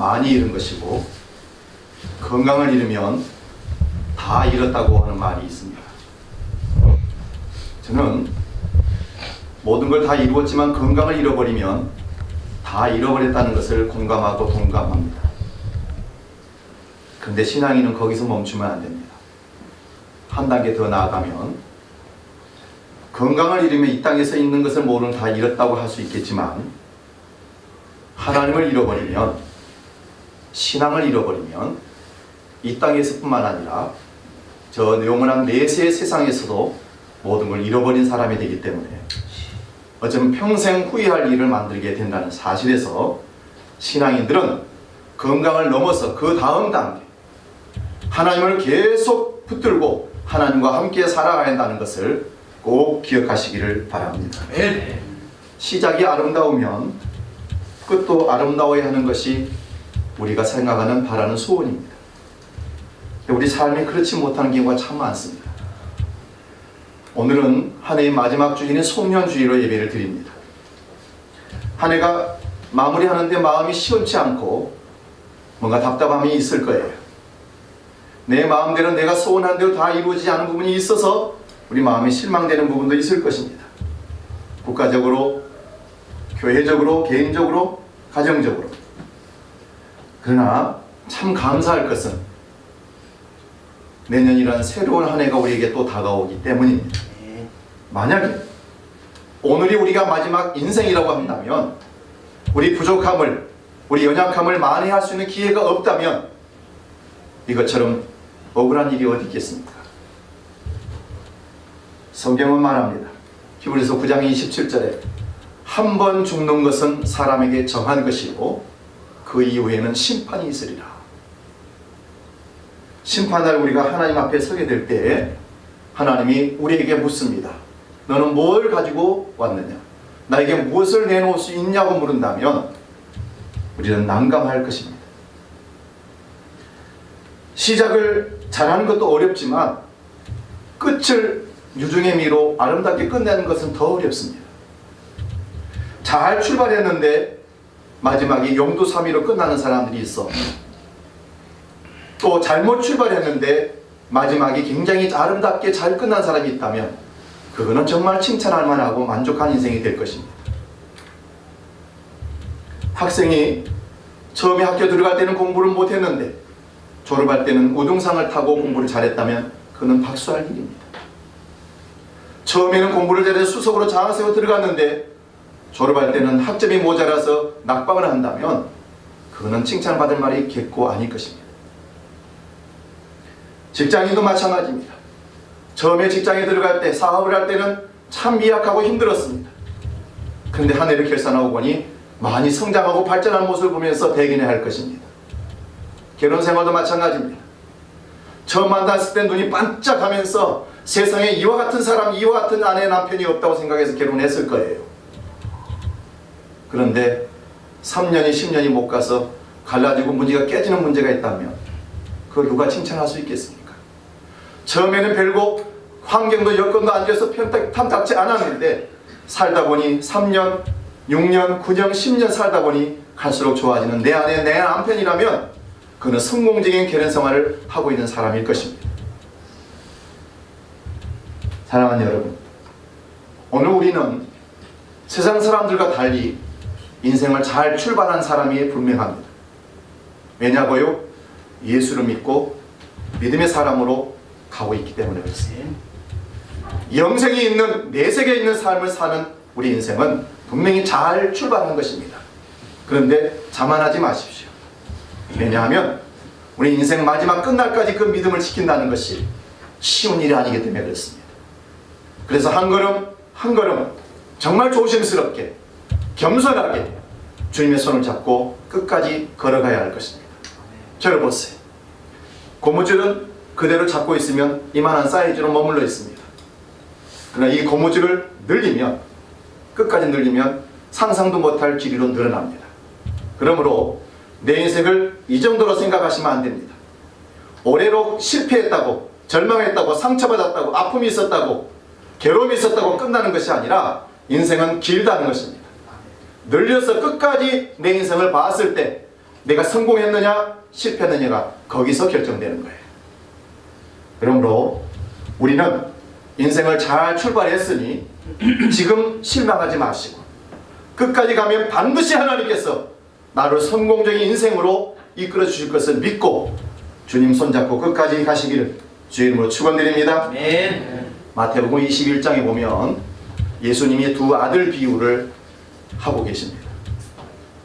많이 잃은 것이고, 건강을 잃으면 다 잃었다고 하는 말이 있습니다. 저는 모든 걸 다 이루었지만 건강을 잃어버리면 다 잃어버렸다는 것을 공감하고 동감합니다. 그런데 신앙인은 거기서 멈추면 안 됩니다. 한 단계 더 나아가면, 건강을 잃으면 이 땅에서 있는 것을 모두 다 잃었다고 할 수 있겠지만, 하나님을 잃어버리면, 신앙을 잃어버리면 이 땅에서뿐만 아니라 저 영원한 내세의 세상에서도 모든 걸 잃어버린 사람이 되기 때문에 어쩌면 평생 후회할 일을 만들게 된다는 사실에서 신앙인들은 건강을 넘어서 그 다음 단계, 하나님을 계속 붙들고 하나님과 함께 살아가야 한다는 것을 꼭 기억하시기를 바랍니다. 시작이 아름다우면 끝도 아름다워야 하는 것이 우리가 생각하는 바라는 소원입니다. 우리 삶이 그렇지 못하는 경우가 참 많습니다. 오늘은 한 해의 마지막 주일인 송년주의로 예배를 드립니다. 한 해가 마무리하는데 마음이 시원치 않고 뭔가 답답함이 있을 거예요. 내 마음대로 내가 소원한 대로 다 이루어지지 않은 부분이 있어서 우리 마음이 실망되는 부분도 있을 것입니다. 국가적으로, 교회적으로, 개인적으로, 가정적으로. 그러나 참 감사할 것은 내년이란 새로운 한 해가 우리에게 또 다가오기 때문입니다. 만약에 오늘이 우리가 마지막 인생이라고 한다면, 우리 부족함을, 우리 연약함을 만회할 수 있는 기회가 없다면 이것처럼 억울한 일이 어디 있겠습니까? 성경은 말합니다. 히브리서 9장 27절에 한 번 죽는 것은 사람에게 정한 것이고 그 이후에는 심판이 있으리라. 심판날 우리가 하나님 앞에 서게 될 때에 하나님이 우리에게 묻습니다. 너는 뭘 가지고 왔느냐? 나에게 무엇을 내놓을 수 있냐고 물은다면 우리는 난감할 것입니다. 시작을 잘하는 것도 어렵지만 끝을 유중의 미로 아름답게 끝내는 것은 더 어렵습니다. 잘 출발했는데 마지막에 용두사미로 끝나는 사람들이 있어. 또 잘못 출발했는데 마지막에 굉장히 아름답게 잘 끝난 사람이 있다면 그거는 정말 칭찬할 만하고 만족한 인생이 될 것입니다. 학생이 처음에 학교 들어갈 때는 공부를 못했는데 졸업할 때는 우등상을 타고 공부를 잘했다면 그는 박수할 일입니다. 처음에는 공부를 잘해서 수석으로 장학생으로 들어갔는데 졸업할 때는 학점이 모자라서 낙방을 한다면 그거는 칭찬받을 말이 겠고 아닐 것입니다. 직장인도 마찬가지입니다. 처음에 직장에 들어갈 때, 사업을 할 때는 참 미약하고 힘들었습니다. 그런데 한 해를 결산하고 보니 많이 성장하고 발전하는 모습을 보면서 대견해 할 것입니다. 결혼 생활도 마찬가지입니다. 처음 만났을 때 눈이 반짝하면서 세상에 이와 같은 사람, 이와 같은 아내, 남편이 없다고 생각해서 결혼했을 거예요. 그런데 3년이 10년이 못 가서 갈라지고 문제가 깨지는 문제가 있다면 그걸 누가 칭찬할 수 있겠습니까? 처음에는 별거 환경도 여건도 안 돼서 탐탁지 않았는데 살다 보니 3년, 6년, 9년, 10년 살다 보니 갈수록 좋아지는 내 아내, 내 남편이라면 그는 성공적인 결혼 생활을 하고 있는 사람일 것입니다. 사랑하는 여러분, 오늘 우리는 세상 사람들과 달리 인생을 잘 출발한 사람이 분명합니다. 왜냐고요? 예수를 믿고 믿음의 사람으로 가고 있기 때문에 그렇습니다. 영생이 있는, 내세계에 있는 삶을 사는 우리 인생은 분명히 잘 출발한 것입니다. 그런데 자만하지 마십시오. 왜냐하면 우리 인생 마지막 끝날까지 그 믿음을 지킨다는 것이 쉬운 일이 아니기 때문에 그렇습니다. 그래서 한 걸음 한 걸음 정말 조심스럽게 겸손하게 주님의 손을 잡고 끝까지 걸어가야 할 것입니다. 저를 보세요. 고무줄은 그대로 잡고 있으면 이만한 사이즈로 머물러 있습니다. 그러나 이 고무줄을 늘리면, 끝까지 늘리면 상상도 못할 길이로 늘어납니다. 그러므로 내 인생을 이 정도로 생각하시면 안 됩니다. 올해로 실패했다고, 절망했다고, 상처받았다고, 아픔이 있었다고, 괴로움이 있었다고 끝나는 것이 아니라 인생은 길다는 것입니다. 늘려서 끝까지 내 인생을 봤을 때 내가 성공했느냐 실패했느냐가 거기서 결정되는 거예요. 그러므로 우리는 인생을 잘 출발했으니 지금 실망하지 마시고 끝까지 가면 반드시 하나님께서 나를 성공적인 인생으로 이끌어 주실 것을 믿고 주님 손잡고 끝까지 가시기를 주의 이름으로 축원드립니다. 아멘. 마태복음 21장에 보면 예수님이 두 아들 비유를 하고 계십니다.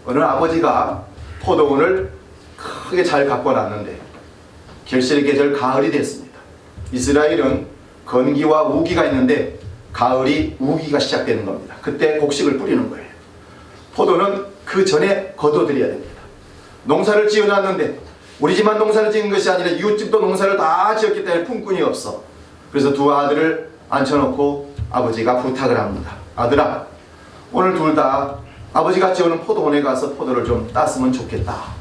어느 아버지가 포도원을 크게 잘 가꿔놨는데 결실의 계절 가을이 됐습니다. 이스라엘은 건기와 우기가 있는데 가을이 우기가 시작되는 겁니다. 그때 곡식을 뿌리는 거예요. 포도는 그 전에 거둬들여야 됩니다. 농사를 지어놨는데 우리 집만 농사를 지은 것이 아니라 이웃집도 농사를 다 지었기 때문에 품꾼이 없어. 그래서 두 아들을 앉혀놓고 아버지가 부탁을 합니다. 아들아, 오늘 둘 다 아버지가 지어놓은 포도원에 가서 포도를 좀 땄으면 좋겠다.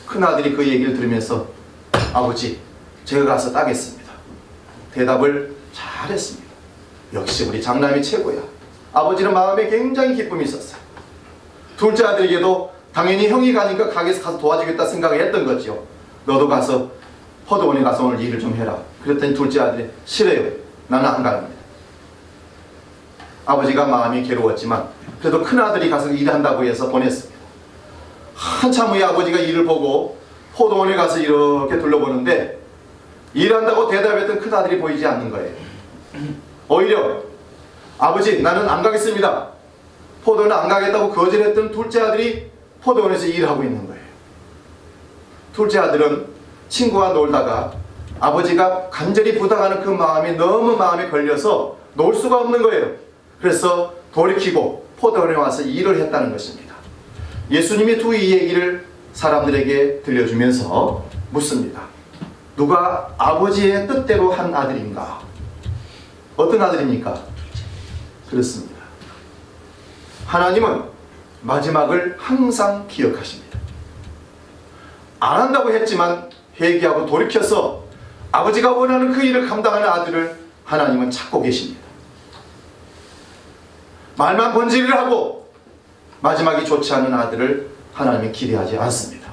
큰아들이 그 얘기를 들으면서 아버지, 제가 가서 따겠습니다. 대답을 잘했습니다. 역시 우리 장남이 최고야. 아버지는 마음에 굉장히 기쁨이 있었어요. 둘째 아들에게도 당연히 형이 가니까 가게에서 도와주겠다 생각을 했던 거죠. 너도 가서 포도원에 가서 오늘 일을 좀 해라. 그랬더니 둘째 아들이 싫어요. 나는 안 갑니다. 아버지가 마음이 괴로웠지만 그래도 큰아들이 가서 일한다고 해서 보냈습니다. 한참 후에 아버지가 일을 보고 포도원에 가서 이렇게 둘러보는데 일한다고 대답했던 큰아들이 보이지 않는 거예요. 오히려 아버지, 나는 안 가겠습니다. 포도원에 안 가겠다고 거절했던 둘째 아들이 포도원에서 일하고 있는 거예요. 둘째 아들은 친구와 놀다가 아버지가 간절히 부탁하는 그 마음이 너무 마음에 걸려서 놀 수가 없는 거예요. 그래서 돌이키고 포도원에 와서 일을 했다는 것입니다. 예수님이 두 이 얘기를 사람들에게 들려주면서 묻습니다. 누가 아버지의 뜻대로 한 아들인가? 어떤 아들입니까? 그렇습니다. 하나님은 마지막을 항상 기억하십니다. 안 한다고 했지만 회개하고 돌이켜서 아버지가 원하는 그 일을 감당하는 아들을 하나님은 찾고 계십니다. 말만 번지를 하고 마지막이 좋지 않은 아들을 하나님은 기대하지 않습니다.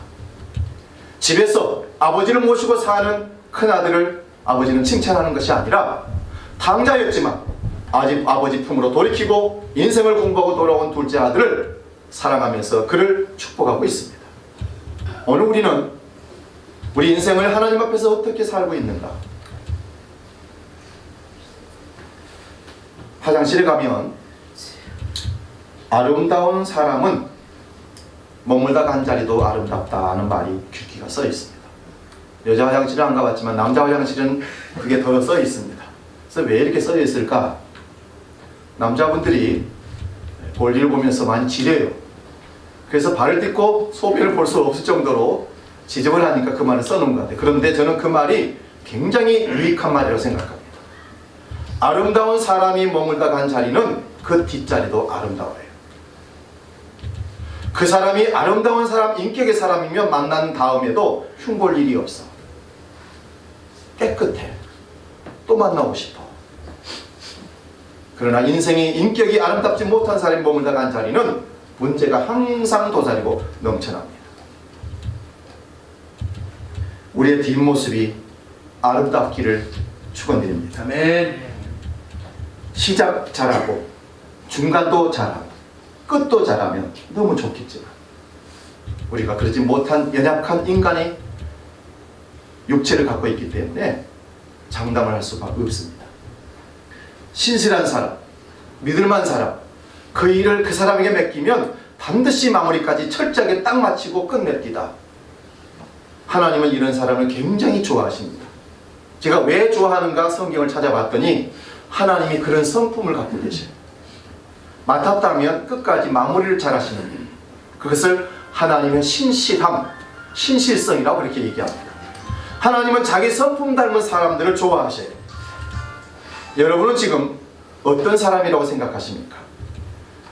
집에서 아버지를 모시고 사는 큰아들을 아버지는 칭찬하는 것이 아니라 당자였지만 아직 아버지 품으로 돌이키고 인생을 공부하고 돌아온 둘째 아들을 사랑하면서 그를 축복하고 있습니다. 오늘 우리는 우리 인생을 하나님 앞에서 어떻게 살고 있는가? 화장실에 가면 아름다운 사람은 머물다 간 자리도 아름답다는 말이 규기가 써 있습니다. 여자 화장실은 안 가봤지만 남자 화장실은 그게 더 써 있습니다. 그래서 왜 이렇게 써 있을까? 남자분들이 볼일을 보면서 많이 지려요. 그래서 발을 딛고 소변을 볼 수 없을 정도로 지저분하니까 그 말을 써놓은 것 같아요. 그런데 저는 그 말이 굉장히 유익한 말이라고 생각합니다. 아름다운 사람이 머물다 간 자리는 그 뒷자리도 아름다워요. 그 사람이 아름다운 사람, 인격의 사람이면 만난 다음에도 흉볼 일이 없어. 깨끗해. 또 만나고 싶어. 그러나 인생이 인격이 아름답지 못한 사람이 머물다 간 자리는 문제가 항상 도사리고 넘쳐납니다. 우리의 뒷모습이 아름답기를 축원드립니다. 아멘. 시작 잘하고 중간도 잘하고 끝도 잘하면 너무 좋겠지만 우리가 그러지 못한 연약한 인간의 육체를 갖고 있기 때문에 장담을 할 수가 없습니다. 신실한 사람, 믿을만한 사람, 그 일을 그 사람에게 맡기면 반드시 마무리까지 철저하게 딱 마치고 끝냅니다. 하나님은 이런 사람을 굉장히 좋아하십니다. 제가 왜 좋아하는가 성경을 찾아봤더니 하나님이 그런 성품을 갖고 계셔요. 맡았다면 끝까지 마무리를 잘 하시는 분. 그것을 하나님의 신실함, 신실성이라고 그렇게 얘기합니다. 하나님은 자기 성품 닮은 사람들을 좋아하셔요. 여러분은 지금 어떤 사람이라고 생각하십니까?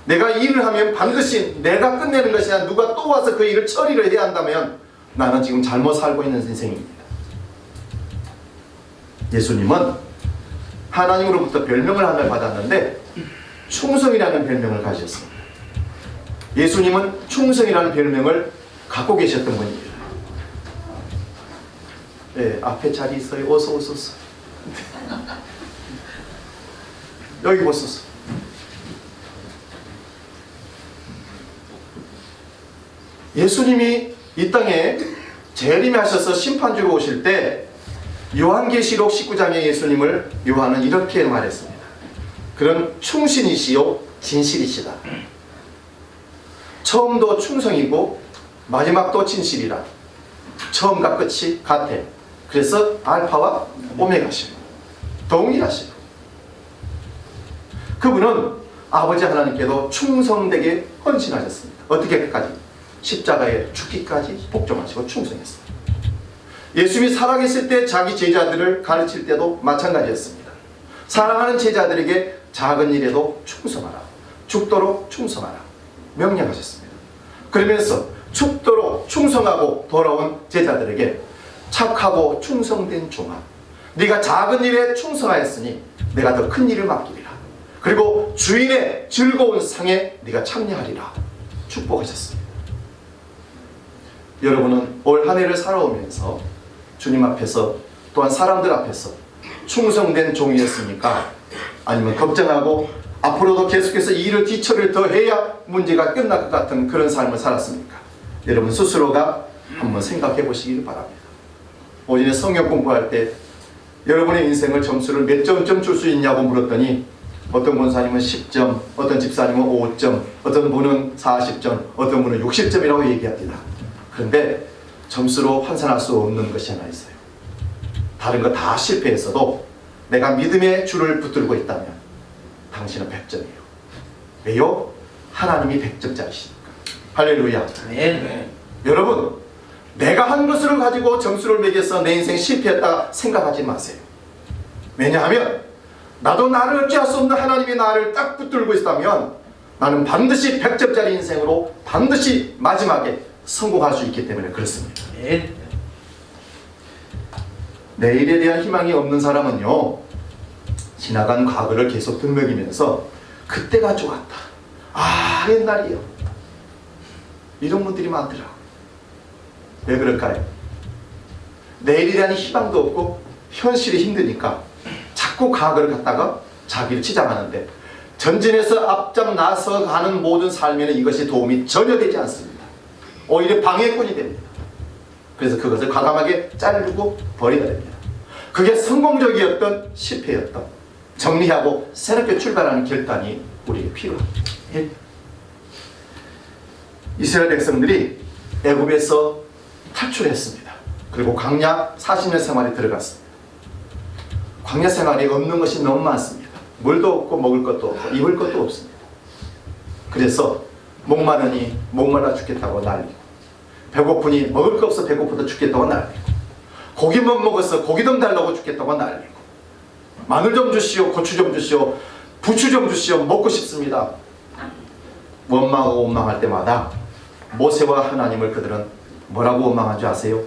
내가 일을 하면 반드시 내가 끝내는 것이 아니라 누가 또 와서 그 일을 처리를 해야 한다면 나는 지금 잘못 살고 있는 인생입니다. 예수님은 하나님으로부터 별명을 하나 받았는데 충성이라는 별명을 가졌습니다. 예수님은 충성이라는 별명을 갖고 계셨던 분입니다. 네, 앞에 자리 있어요. 어서 오소서. 여기 보소서. 예수님이 이 땅에 재림하셔서 심판주로 오실 때 요한계시록 19장에 예수님을 요한은 이렇게 말했습니다. 그런 충신이시요 진실이시다. 처음도 충성이고 마지막도 진실이라. 처음과 끝이 같아. 그래서 알파와 오메가시고 동일하시고, 그분은 아버지 하나님께도 충성되게 헌신하셨습니다. 어떻게까지? 십자가에 죽기까지 복종하시고 충성했습니다. 예수님이 살아계실 때 자기 제자들을 가르칠 때도 마찬가지였습니다. 사랑하는 제자들에게 작은 일에도 충성하라, 죽도록 충성하라 명령하셨습니다. 그러면서 죽도록 충성하고 돌아온 제자들에게 착하고 충성된 종아, 네가 작은 일에 충성하였으니 내가 더 큰 일을 맡기리라. 그리고 주인의 즐거운 상에 네가 참여하리라 축복하셨습니다. 여러분은 올 한 해를 살아오면서 주님 앞에서 또한 사람들 앞에서 충성된 종이었습니까? 아니면 걱정하고 앞으로도 계속해서 이 일을 뒤처리를 더 해야 문제가 끝날 것 같은 그런 삶을 살았습니까? 여러분 스스로가 한번 생각해 보시길 바랍니다. 오전에 성경 공부할 때 여러분의 인생을 점수를 몇 점쯤 줄 수 있냐고 물었더니 어떤 권사님은 10점, 어떤 집사님은 5점, 어떤 분은 40점, 어떤 분은 60점이라고 얘기합니다. 그런데 점수로 환산할 수 없는 것이 하나 있어요. 다른 거 다 실패했어도 내가 믿음의 줄을 붙들고 있다면 당신은 100점이에요. 왜요? 하나님이 100점짜리시니까. 할렐루야. 네. 여러분, 내가 한 것을 가지고 점수를 매겨서 내 인생 실패했다 생각하지 마세요. 왜냐하면 나도 나를 어찌할 수 없는 하나님이 나를 딱 붙들고 있다면 나는 반드시 100점짜리 인생으로 반드시 마지막에 성공할 수 있기 때문에 그렇습니다. 네. 내일에 대한 희망이 없는 사람은요, 지나간 과거를 계속 들먹이면서 그때가 좋았다, 아 옛날이요, 이런 분들이 많더라. 왜 그럴까요? 내일에 대한 희망도 없고 현실이 힘드니까 자꾸 과거를 갖다가 자기를 치장하는데 전진해서 앞장 나서 가는 모든 삶에는 이것이 도움이 전혀 되지 않습니다. 오히려 방해꾼이 됩니다. 그래서 그것을 과감하게 자르고 버려야 됩니다. 그게 성공적이었던 실패였던 정리하고 새롭게 출발하는 결단이 우리에게 필요합니다. 이스라엘 백성들이 애굽에서 탈출했습니다. 그리고 광야 40년 생활에 들어갔습니다. 광야 생활에 없는 것이 너무 많습니다. 물도 없고 먹을 것도 없고 입을 것도 없습니다. 그래서 목마르니 목말라 죽겠다고 난리고, 배고프니 먹을 거 없어 배고프다 죽겠다고 난리고, 고기만 먹어서 고기 좀 달라고 죽겠다고 난리고, 마늘 좀 주시오, 고추 좀 주시오, 부추 좀 주시오, 먹고 싶습니다. 원망하고 원망할 때마다 모세와 하나님을 그들은 뭐라고 원망한 줄 아세요?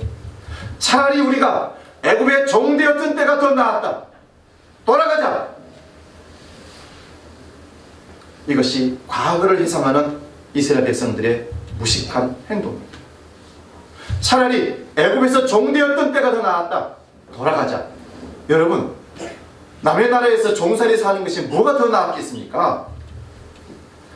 차라리 우리가 애굽의 종되었던 때가 더 나았다, 돌아가자. 이것이 과거를 회상하는 이스라엘 백성들의 무식한 행동입니다. 차라리 애굽에서 종되었던 때가 더 나았다, 돌아가자. 여러분, 남의 나라에서 종살이 사는 것이 뭐가 더 나았겠습니까?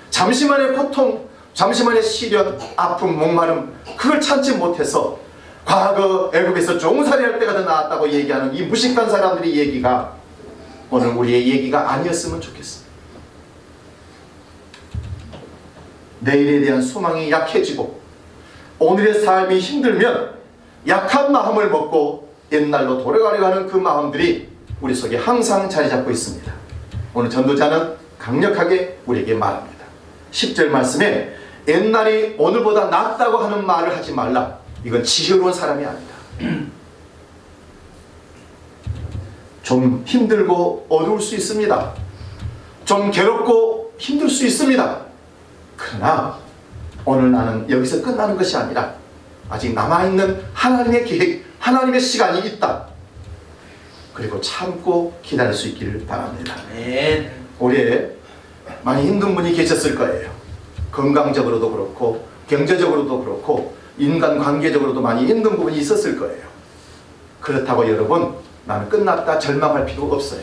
잠시만의 고통, 잠시만의 시련, 아픔, 목마름, 그걸 참지 못해서 과거 애굽에서 종살이 할 때가 더 나았다고 얘기하는 이 무식한 사람들의 얘기가 오늘 우리의 얘기가 아니었으면 좋겠습니다. 내일에 대한 소망이 약해지고 오늘의 삶이 힘들면 약한 마음을 먹고 옛날로 돌아가려고 하는 그 마음들이 우리 속에 항상 자리 잡고 있습니다. 오늘 전도자는 강력하게 우리에게 말합니다. 10절 말씀에 옛날이 오늘보다 낫다고 하는 말을 하지 말라. 이건 지혜로운 사람이 아니다. 좀 힘들고 어려울 수 있습니다. 좀 괴롭고 힘들 수 있습니다. 그러나 오늘 나는 여기서 끝나는 것이 아니라 아직 남아있는 하나님의 계획, 하나님의 시간이 있다. 그리고 참고 기다릴 수 있기를 바랍니다. 네. 올해 많이 힘든 분이 계셨을 거예요. 건강적으로도 그렇고 경제적으로도 그렇고 인간관계적으로도 많이 힘든 부분이 있었을 거예요. 그렇다고 여러분, 나는 끝났다 절망할 필요 없어요.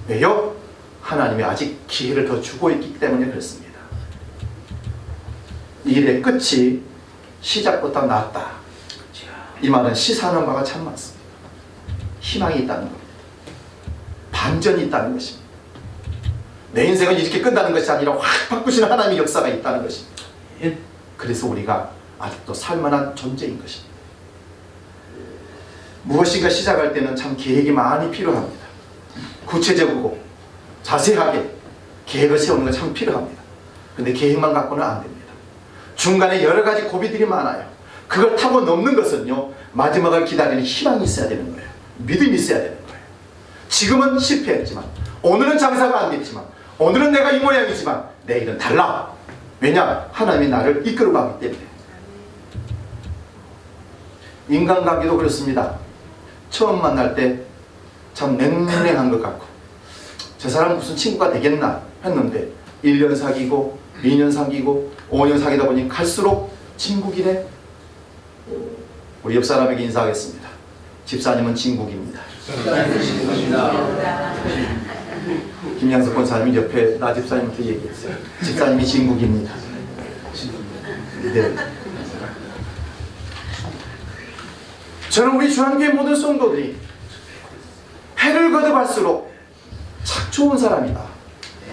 왜요? 하나님이 아직 기회를 더 주고 있기 때문에 그렇습니다. 일의 끝이 시작보다 낫다. 이 말은 시사하는 바가 참 많습니다. 희망이 있다는 겁니다. 반전이 있다는 것입니다. 내 인생은 이렇게 끝나는 것이 아니라 확 바꾸시는 하나님의 역사가 있다는 것입니다. 그래서 우리가 아직도 살만한 존재인 것입니다. 무엇인가 시작할 때는 참 계획이 많이 필요합니다. 구체적이고 자세하게 계획을 세우는 건 참 필요합니다. 그런데 계획만 갖고는 안 됩니다. 중간에 여러 가지 고비들이 많아요. 그걸 타고 넘는 것은요, 마지막을 기다리는 희망이 있어야 되는 거예요. 믿음이 있어야 되는 거예요. 지금은 실패했지만, 오늘은 장사가 안 됐지만, 오늘은 내가 이 모양이지만 내일은 달라. 왜냐? 하나님이 나를 이끌어가기 때문에. 인간관계도 그렇습니다. 처음 만날 때 참 냉랭한 것 같고, 저 사람 무슨 친구가 되겠나 했는데 1년 사귀고 2년 사귀고 5년 사귀다 보니 갈수록 친구기네. 우리 옆 사람에게 인사하겠습니다. 집사님은 친구입니다. 김양석 권사님이 옆에 나 집사님한테 얘기했어요. 집사님이 진국입니다. 네. 저는 우리 주한교회 모든 성도들이 해를 거듭할수록 참 좋은 사람이다.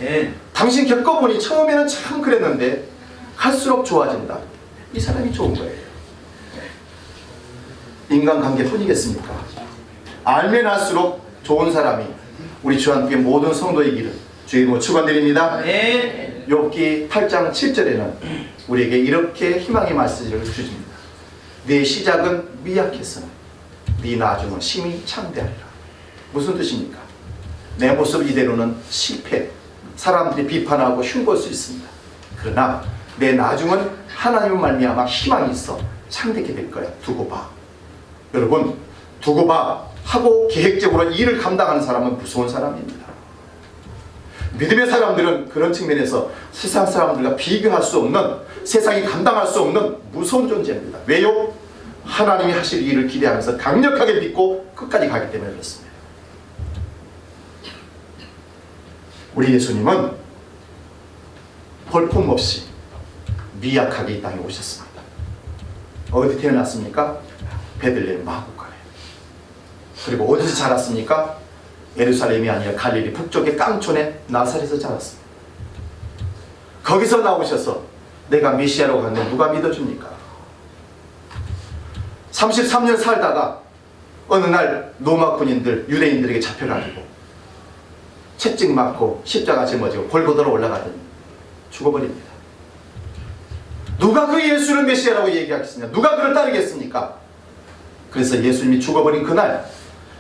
네. 당신 겪어보니 처음에는 참 그랬는데 갈수록 좋아진다. 이 사람이 좋은 거예요. 인간관계뿐이겠습니까? 알면 알수록 좋은 사람이 우리 주한교회 모든 성도이기를 주의 이름으로 축원드립니다. 네. 욥기 8장 7절에는 우리에게 이렇게 희망의 말씀을 주십니다. 네 시작은 미약했으나 네 나중은 심히 창대하리라. 무슨 뜻입니까? 내 모습 이대로는 실패, 사람들이 비판하고 흉볼 수 있습니다. 그러나 내 나중은 하나님을 말미암아 희망이 있어 창대하게 될 거야. 두고 봐. 여러분, 두고 봐 하고 계획적으로 일을 감당하는 사람은 무서운 사람입니다. 믿음의 사람들은 그런 측면에서 세상 사람들과 비교할 수 없는, 세상이 감당할 수 없는 무서운 존재입니다. 왜요? 하나님이 하실 일을 기대하면서 강력하게 믿고 끝까지 가기 때문에 그렇습니다. 우리 예수님은 볼품없이 미약하게 이 땅에 오셨습니다. 어디 태어났습니까? 베들레헴 마구간에. 그리고 어디서 자랐습니까? 예루살렘이 아니라 갈릴리 북쪽의 깡촌의 나사렛에서 자랐습니다. 거기서 나오셔서 내가 메시아라고 하는데 누가 믿어줍니까? 33년 살다가 어느 날 로마 군인들, 유대인들에게 잡혀가지고 채찍 맞고 십자가 짊어지고 골고다로 올라가더니 죽어버립니다. 누가 그 예수를 메시아라고 얘기하겠습니까? 누가 그를 따르겠습니까? 그래서 예수님이 죽어버린 그날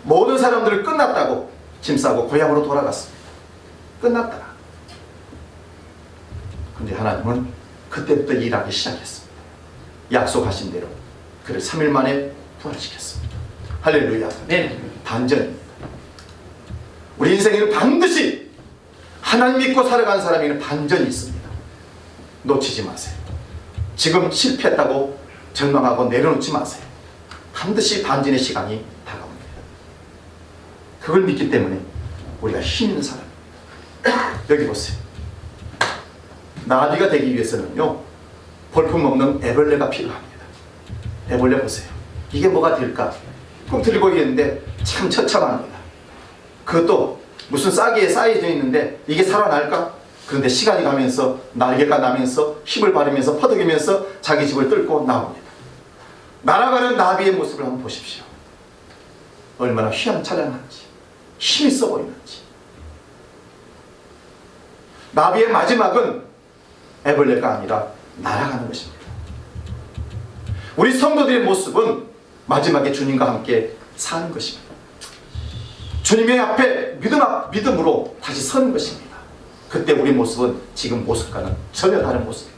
모든 사람들을 끝났다고 짐 싸고 고향으로 돌아갔습니다. 끝났다. 근데 하나님은 그때부터 일하기 시작했습니다. 약속하신 대로 그를 3일 만에 부활시켰습니다. 할렐루야. 네. 반전입니다. 우리 인생에는 반드시 하나님 믿고 살아가는 사람에게는 반전이 있습니다. 놓치지 마세요. 지금 실패했다고 절망하고 내려놓지 마세요. 반드시 반전의 시간이 다가옵니다. 그걸 믿기 때문에 우리가 힘 있는 사람입니다. 여기 보세요. 나비가 되기 위해서는요, 볼품없는 애벌레가 필요합니다. 애벌레 보세요. 이게 뭐가 될까? 꼭 들고 있는데 참 처참합니다. 그것도 무슨 싹이에 쌓여져 있는데 이게 살아날까? 그런데 시간이 가면서 날개가 나면서 힘을 바르면서 퍼득이면서 자기 집을 뚫고 나옵니다. 날아가는 나비의 모습을 한번 보십시오. 얼마나 휘황찬란한지, 힘이 있어 보이는지. 나비의 마지막은 애벌레가 아니라 날아가는 것입니다. 우리 성도들의 모습은 마지막에 주님과 함께 사는 것입니다. 주님의 앞에 믿음으로 다시 서는 것입니다. 그때 우리 모습은 지금 모습과는 전혀 다른 모습입니다.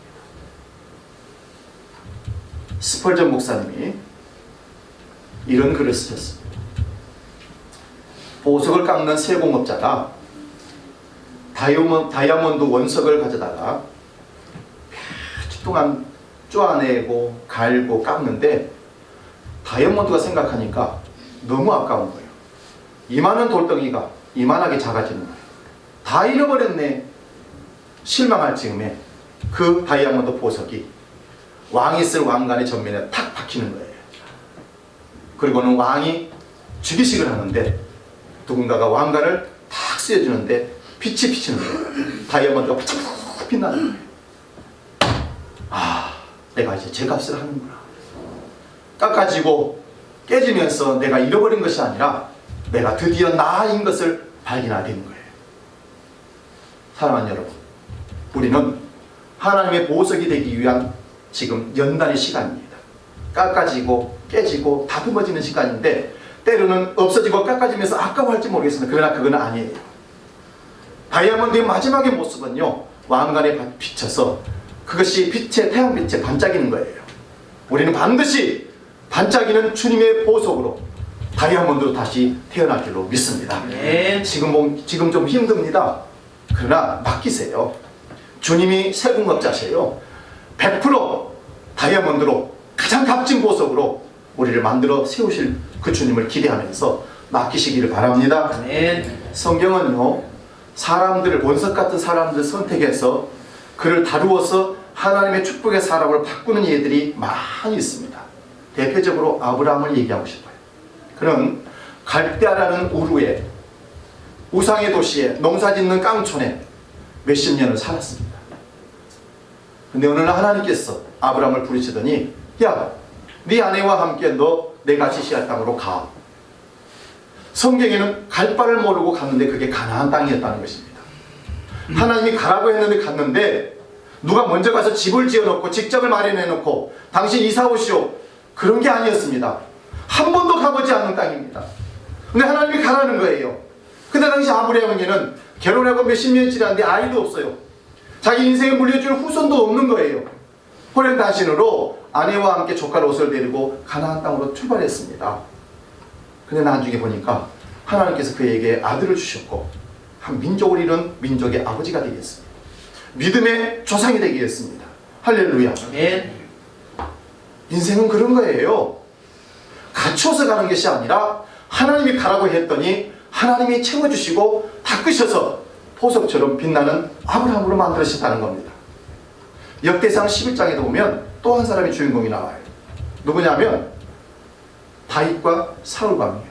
스펄전 목사님이 이런 글을 쓰셨습니다. 보석을 깎는 세공업자가 다이아몬드 원석을 가져다가 며칠 동안 쪼아내고 갈고 깎는데 다이아몬드가 생각하니까 너무 아까운 거예요. 이만한 돌덩이가 이만하게 작아지는 거예요. 다 잃어버렸네. 실망할 즈음에 그 다이아몬드 보석이 왕이 쓸 왕관의 전면에 탁 박히는 거예요. 그리고는 왕이 주기식을 하는데 누군가가 왕관을 탁 씌워주는데 빛이 비치는 거예요. 다이아몬드가 푹 빛나는 거예요. 아, 내가 이제 제값을 하는구나. 깎아지고 깨지면서 내가 잃어버린 것이 아니라 내가 드디어 나인 것을 발견하게 되는 거예요. 사랑하는 여러분, 우리는 하나님의 보석이 되기 위한 지금 연단의 시간입니다. 깎아지고 깨지고 다듬어지는 시간인데 때로는 없어지고 깎아지면서 아까워할지 모르겠습니다. 그러나 그건 아니에요. 다이아몬드의 마지막의 모습은요, 왕관에 비쳐서 그것이 빛의 태양빛에 반짝이는 거예요. 우리는 반드시 반짝이는 주님의 보석으로 다이아몬드로 다시 태어날 줄로 믿습니다. 지금 좀 힘듭니다. 그러나 맡기세요. 주님이 세공업자세요. 100% 다이아몬드로 가장 값진 보석으로 우리를 만들어 세우실 그 주님을 기대하면서 맡기시기를 바랍니다. 성경은요, 사람들을, 원석 같은 사람들을 선택해서 그를 다루어서 하나님의 축복의 사람을 바꾸는 예들이 많이 있습니다. 대표적으로 아브라함을 얘기하고 싶어요. 그는 갈대아라는 우르에, 우상의 도시에, 농사짓는 깡촌에 몇십 년을 살았습니다. 근데 어느 날 하나님께서 아브라함을 부르시더니, 야, 네 아내와 함께 너 내가 지시할 땅으로 가. 성경에는 갈 바를 모르고 갔는데 그게 가나안 땅이었다는 것입니다. 하나님이 가라고 했는데 갔는데 누가 먼저 가서 집을 지어놓고 직장을 마련해놓고 당신 이사 오시오, 그런 게 아니었습니다. 한 번도 가보지 않는 땅입니다. 근데 하나님이 가라는 거예요. 근데 당시 아브라함에게는 결혼하고 몇십 년이 지났는데 아이도 없어요. 자기 인생에 물려줄 후손도 없는 거예요. 호련단신으로 아내와 함께 조카 롯을 데리고 가나안 땅으로 출발했습니다. 근데 나중에 보니까 하나님께서 그에게 아들을 주셨고 한 민족을 이룬 민족의 아버지가 되겠습니다. 믿음의 조상이 되겠습니다. 할렐루야. 인생은 그런 거예요. 갖춰서 가는 것이 아니라 하나님이 가라고 했더니 하나님이 채워주시고 닦으셔서 보석처럼 빛나는 아브라함으로 만들으셨다는 겁니다. 역대상 11장에도 보면 또 한 사람의 주인공이 나와요. 누구냐면 다윗과 사울왕이에요.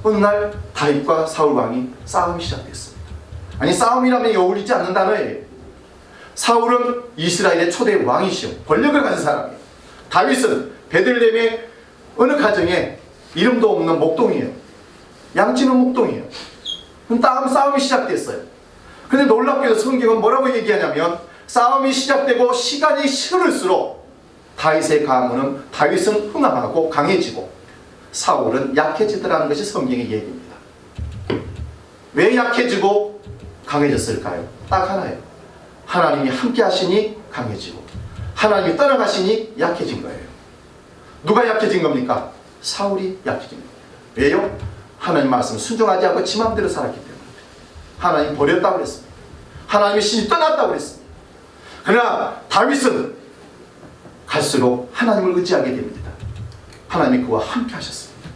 어느 날 다윗과 사울왕이 싸움이 시작됐습니다. 아니, 싸움이라면 어울리지 않는 단어예요. 사울은 이스라엘의 초대 왕이시오. 권력을 가진 사람이에요. 다윗은 베들레헴의 어느 가정에 이름도 없는 목동이에요. 양치는 목동이에요. 그럼 싸움이 시작됐어요. 근데 놀랍게도 성경은 뭐라고 얘기하냐면 싸움이 시작되고 시간이 흐를수록 다윗의 가문은 다윗은 흥황하고 강해지고 사울은 약해지더라는 것이 성경의 얘기입니다. 왜 약해지고 강해졌을까요? 딱 하나예요. 하나님이 함께 하시니 강해지고 하나님이 떠나가시니 약해진 거예요. 누가 약해진 겁니까? 사울이 약해진 겁니다. 왜요? 하나님 말씀 순종하지 않고 지 맘대로 살았기 때문에. 하나님 버렸다고 그랬습니다. 하나님의 신이 떠났다고 그랬습니다. 그러나 다윗은 갈수록 하나님을 의지하게 됩니다. 하나님이 그와 함께 하셨습니다.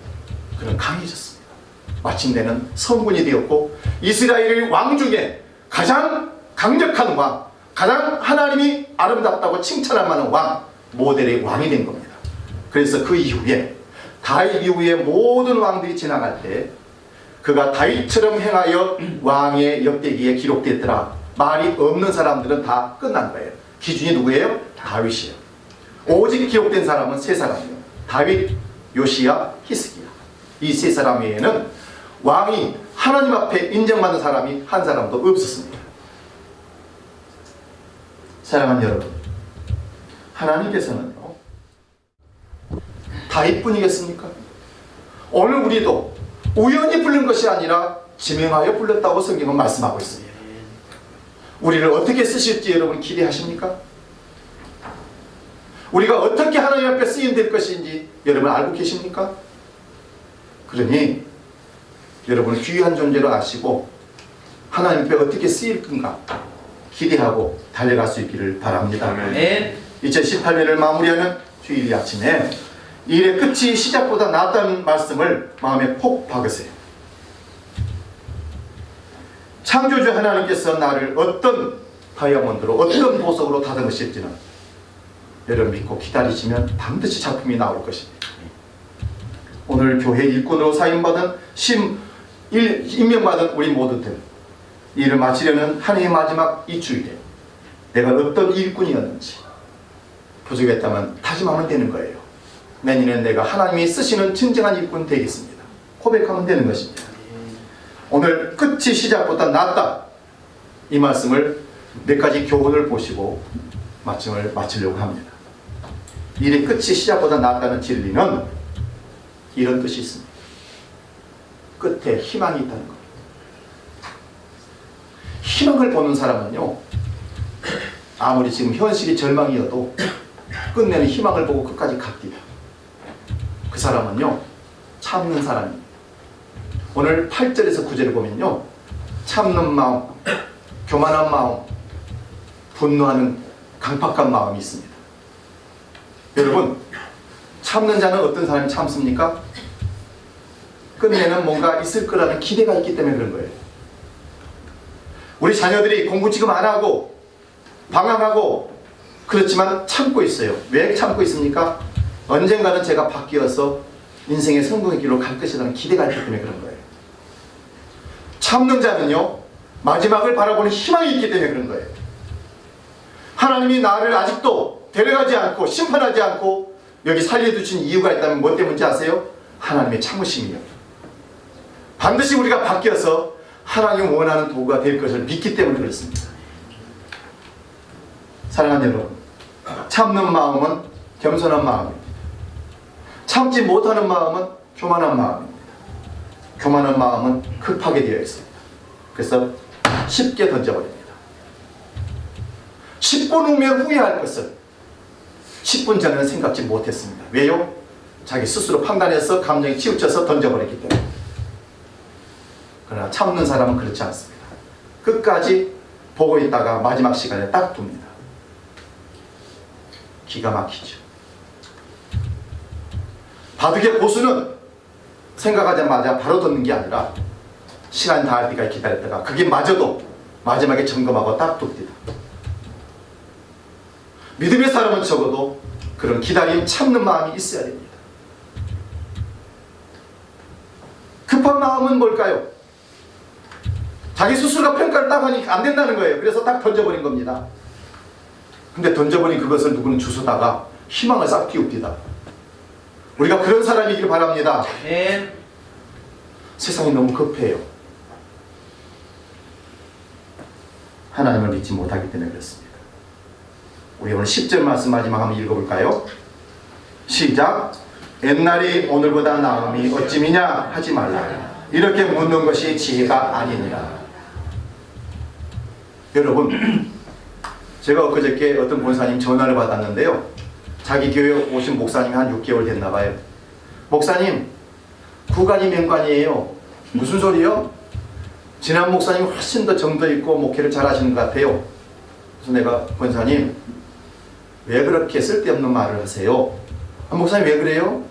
그는 강해졌습니다. 마침내는 성군이 되었고 이스라엘 왕 중에 가장 강력한 왕, 가장 하나님이 아름답다고 칭찬할 만한 왕, 모델의 왕이 된 겁니다. 그래서 그 이후에 다윗 이후에 모든 왕들이 지나갈 때 그가 다윗처럼 행하여 왕의 역대기에 기록됐더라. 말이 없는 사람들은 다 끝난 거예요. 기준이 누구예요? 다윗이에요. 오직 기록된 사람은 세 사람이에요. 다윗, 요시야, 히스기야. 이 세 사람 외에는 왕이 하나님 앞에 인정받는 사람이 한 사람도 없었습니다. 사랑하는 여러분, 하나님께서는요, 다윗뿐이겠습니까? 오늘 우리도 우연히 부른 것이 아니라 지명하여 불렀다고 성경은 말씀하고 있습니다. 우리를 어떻게 쓰실지 여러분 기대하십니까? 우리가 어떻게 하나님 앞에 쓰임될 것인지 여러분 알고 계십니까? 그러니 여러분 귀한 존재로 아시고 하나님 앞에 어떻게 쓰일 건가 기대하고 달려갈 수 있기를 바랍니다. 2018년을 마무리하는 주일 아침에 일의 끝이 시작보다 낫다는 말씀을 마음에 콕 박으세요. 창조주 하나님께서 나를 어떤 다이아몬드로, 어떤 보석으로 다듬으실지는 여러분 믿고 기다리시면 반드시 작품이 나올 것입니다. 오늘 교회 일꾼으로 사임받은 임명받은 우리 모두들, 일을 마치려는 한 해의 마지막 이 주일에 내가 어떤 일꾼이었는지 부족했다면 다짐하면 되는 거예요. 내년엔 내가 하나님이 쓰시는 진정한 일꾼 되겠습니다. 고백하면 되는 것입니다. 오늘 끝이 시작보다 낫다, 이 말씀을 몇 가지 교훈을 보시고 말씀을 마치려고 합니다. 일의 끝이 시작보다 낫다는 진리는 이런 뜻이 있습니다. 끝에 희망이 있다는 겁니다. 희망을 보는 사람은요, 아무리 지금 현실이 절망이어도 끝내는 희망을 보고 끝까지 갑니다. 그 사람은요, 참는 사람입니다. 오늘 8절에서 9절을 보면요, 참는 마음, 교만한 마음, 분노하는 강팍한 마음이 있습니다. 여러분, 참는 자는 어떤 사람이 참습니까? 끝내는 뭔가 있을 거라는 기대가 있기 때문에 그런 거예요. 우리 자녀들이 공부 지금 안 하고 방황하고 그렇지만 참고 있어요. 왜 참고 있습니까? 언젠가는 제가 바뀌어서 인생의 성공의 길로 갈 것이라는 기대가 있기 때문에 그런 거예요. 참는 자는요, 마지막을 바라보는 희망이 있기 때문에 그런 거예요. 하나님이 나를 아직도 데려가지 않고 심판하지 않고 여기 살려두신 이유가 있다면 뭐 때문인지 아세요? 하나님의 참으심이요. 반드시 우리가 바뀌어서 하나님 원하는 도구가 될 것을 믿기 때문에 그렇습니다. 사랑하는 여러분, 참는 마음은 겸손한 마음입니다. 참지 못하는 마음은 교만한 마음입니다. 교만한 마음은 급하게 되어 있습니다. 그래서 쉽게 던져버립니다. 10분 후면 후회할 것을 10분 전에는 생각지 못했습니다. 왜요? 자기 스스로 판단해서 감정이 치우쳐서 던져버렸기 때문에. 그러나 참는 사람은 그렇지 않습니다. 끝까지 보고 있다가 마지막 시간에 딱 둡니다. 기가 막히죠. 바둑의 고수는 생각하자마자 바로 던는 게 아니라 시간 닿을 때까지 기다렸다가 그게 마저도 마지막에 점검하고 딱 둡니다. 믿음의 사람은 적어도 그런 기다림, 참는 마음이 있어야 됩니다. 급한 마음은 뭘까요? 자기 스스로가 평가를 딱 하니 안 된다는 거예요. 그래서 딱 던져버린 겁니다. 근데 던져버린 그것을 누구는 주워다가 희망을 싹 띄웁니다. 우리가 그런 사람이길 바랍니다. 세상이 너무 급해요. 하나님을 믿지 못하기 때문에 그렇습니다. 우리 오늘 10절 말씀 마지막 한번 읽어볼까요? 시작. 옛날이 오늘보다 나음이 어찌미냐 하지 말라. 이렇게 묻는 것이 지혜가 아니니라. 여러분, 제가 엊그저께 어떤 권사님 전화를 받았는데요, 자기 교회 오신 목사님이 한 6개월 됐나봐요. 목사님, 구간이 명관이에요. 무슨 소리요? 지난 목사님 훨씬 더 정도 있고 목회를 잘 하시는 것 같아요. 그래서 내가, 권사님 왜 그렇게 쓸데없는 말을 하세요? 목사님 왜 그래요?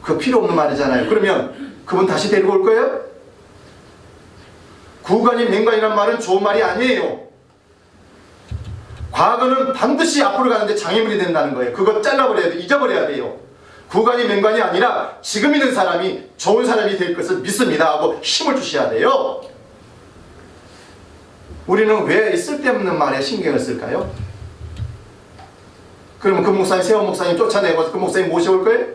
그거 필요 없는 말이잖아요. 그러면 그분 다시 데리고 올 거예요? 구간이 맹관이란 말은 좋은 말이 아니에요. 과거는 반드시 앞으로 가는데 장애물이 된다는 거예요. 그거 잘라버려야 돼요. 잊어버려야 돼요. 구간이 맹관이 아니라 지금 있는 사람이 좋은 사람이 될 것을 믿습니다 하고 힘을 주셔야 돼요. 우리는 왜 쓸데없는 말에 신경을 쓸까요? 그러면 그 목사님, 세원 목사님 쫓아내고 그 목사님 모셔올 거예요?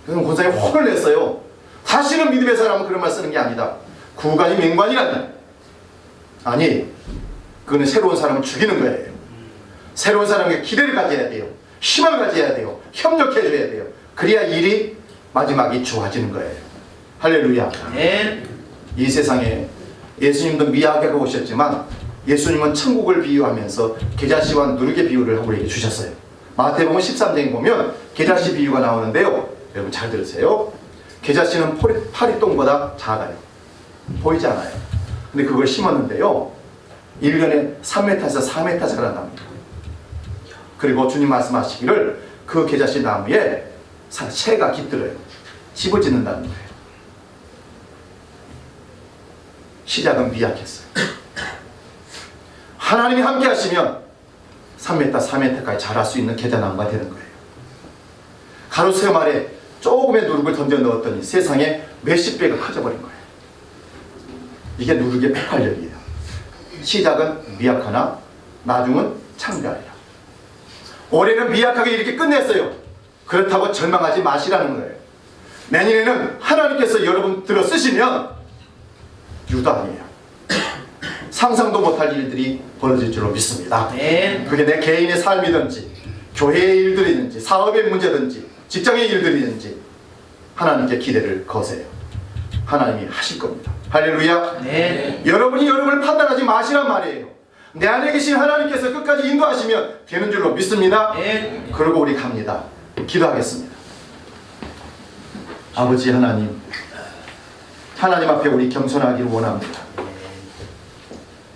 그래서 권사님 혼을 냈어요. 다시는 믿음의 사람은 그런 말 쓰는 게 아니다. 구간이 맹관이라니. 아니, 그거는 새로운 사람을 죽이는 거예요. 새로운 사람에게 기대를 가져야 돼요. 희망을 가져야 돼요. 협력해줘야 돼요. 그래야 일이 마지막이 좋아지는 거예요. 할렐루야. 이 세상에 예수님도 미약하게 오셨지만 예수님은 천국을 비유하면서 계자씨와 누룩의 비유를 우리에게 주셨어요. 마태복음 13장에 보면 계자씨 비유가 나오는데요, 여러분 잘 들으세요. 계자씨는 파리똥보다 작아요. 보이지 않아요. 근데 그걸 심었는데요, 1년에 3m에서 4m 자란답니다. 그리고 주님 말씀하시기를 그 겨자씨 나무에 새가 깃들어요. 집어짓는다는 거예요. 시작은 미약했어요. 하나님이 함께 하시면 3m, 4m까지 자랄 수 있는 겨자나무가 되는 거예요. 가로세 말에 조금의 누룩을 던져 넣었더니 세상에 몇십 배가 커져버린 거예요. 이게 누룩의 폭발력이에요. 시작은 미약하나 나중은 창대하리라. 올해는 미약하게 이렇게 끝냈어요. 그렇다고 절망하지 마시라는 거예요. 내년에는 하나님께서 여러분 들어 쓰시면 유단이에요. 상상도 못할 일들이 벌어질 줄로 믿습니다. 그게 내 개인의 삶이든지 교회의 일들이든지 사업의 문제든지 직장의 일들이든지 하나님께 기대를 거세요. 하나님이 하실 겁니다. 할렐루야. 네. 여러분이 여러분을 판단하지 마시란 말이에요. 내 안에 계신 하나님께서 끝까지 인도하시면 되는 줄로 믿습니다. 네. 그러고 우리 갑니다. 기도하겠습니다. 아버지 하나님, 하나님 앞에 우리 겸손하기를 원합니다.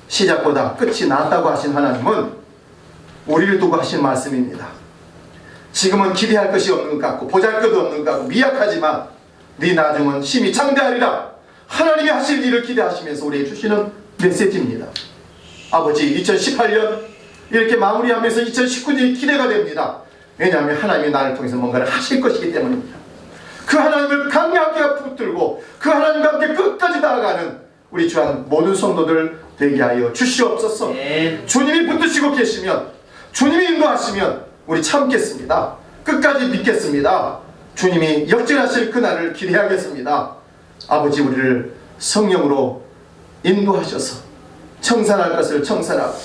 시작보다 끝이 낫다고 하신 하나님은 우리를 두고 하신 말씀입니다. 지금은 기대할 것이 없는 것 같고 보잘것도 없는 것 같고 미약하지만 네 나중은 심히 창대하리라. 하나님이 하실 일을 기대하시면서 우리에게 주시는 메시지입니다. 아버지, 2018년 이렇게 마무리하면서 2019년이 기대가 됩니다. 왜냐하면 하나님이 나를 통해서 뭔가를 하실 것이기 때문입니다. 그 하나님을 강력하게 붙들고 그 하나님과 함께 끝까지 나아가는 우리 주한 모든 성도들 되게 하여 주시옵소서. 주님이 붙드시고 계시면, 주님이 인도하시면 우리 참겠습니다. 끝까지 믿겠습니다. 주님이 역전하실 그날을 기대하겠습니다. 아버지, 우리를 성령으로 인도하셔서 청산할 것을 청산하고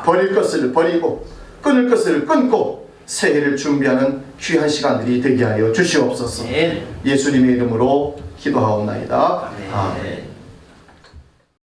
버릴 것을 버리고 끊을 것을 끊고 새해를 준비하는 귀한 시간들이 되게 하여 주시옵소서. 예수님의 이름으로 기도하옵나이다. 아멘.